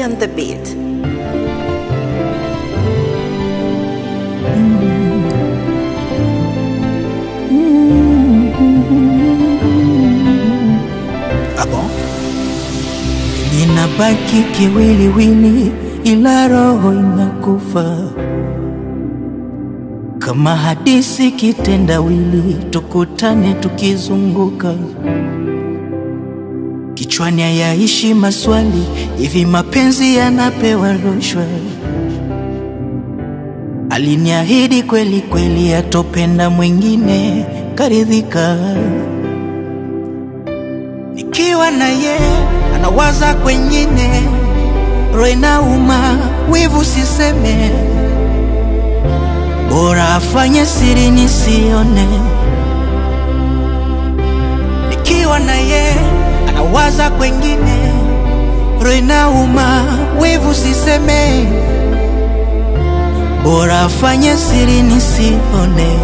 on the beat. Ah bon? Ninabaki kiwiliwili ila roho inakufa, kama hadisi kitendawili, tukutane tukizunguka. Kichwani hayaishi maswali, hivi mapenzi yanapewa rushwa? Aliniahidi kweli kweli atopenda mwingine, karidhika. Nikiwa na ye anawaza kwengine, roho inauma, wivu siseme, bora afanye siri nisione. Nikiwa na ye anawaza kwengine, roho inauma, wivu siseme, bora afanye siri nisione,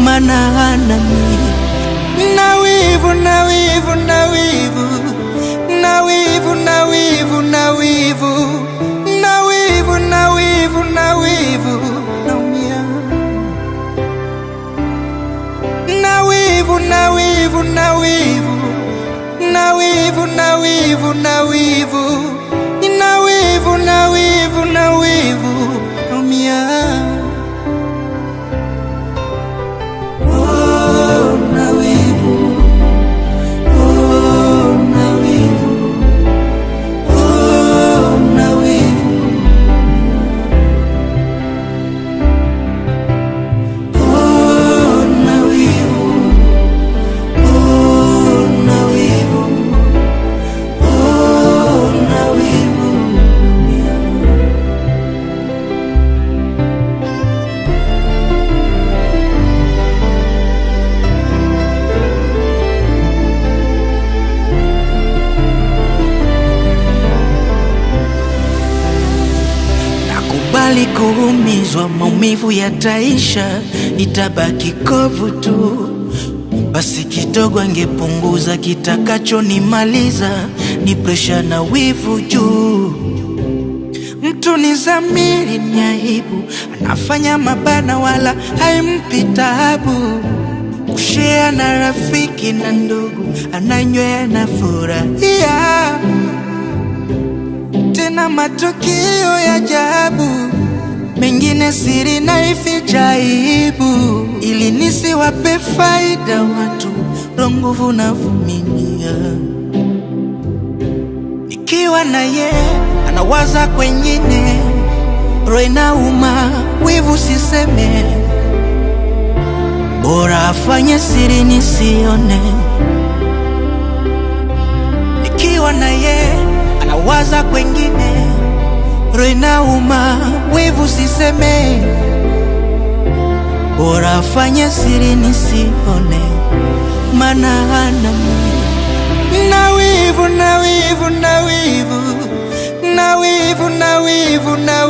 maana anani na wivu, na wivu, na wivu, na wivu, na wivu, na wivu, na wivu, na wivu, na wivu, naumia. Na wivu, na wivu, na wivu, na wivu, na wivu, na wivu, na wivu, na wivu, na wivu, naumia. Bali kuumizwa, maumivu yataisha, itabaki kovu tu. Basi kidogo angepunguza, kitakacho nimaliza ni presha na wivu juu. Mtu ni zamiri, ni aibu, anafanya mabana wala haimpi taabu. Kushare na rafiki na ndugu, ananywea na furahia, tena matokeo ya ajabu, mengine siri na ificha aibu, ili nisiwape faida watu, roho nguvu na vumilia. Nikiwa na ye anawaza kwengine, roho inauma, wivu siseme, bora afanye siri nisione. Nikiwa na ye anawaza kwengine, roho inauma, wivu siseme, bora afanye siri nisione, maana anani na wivu, na wivu, na wivu, na wivu, na wivu, na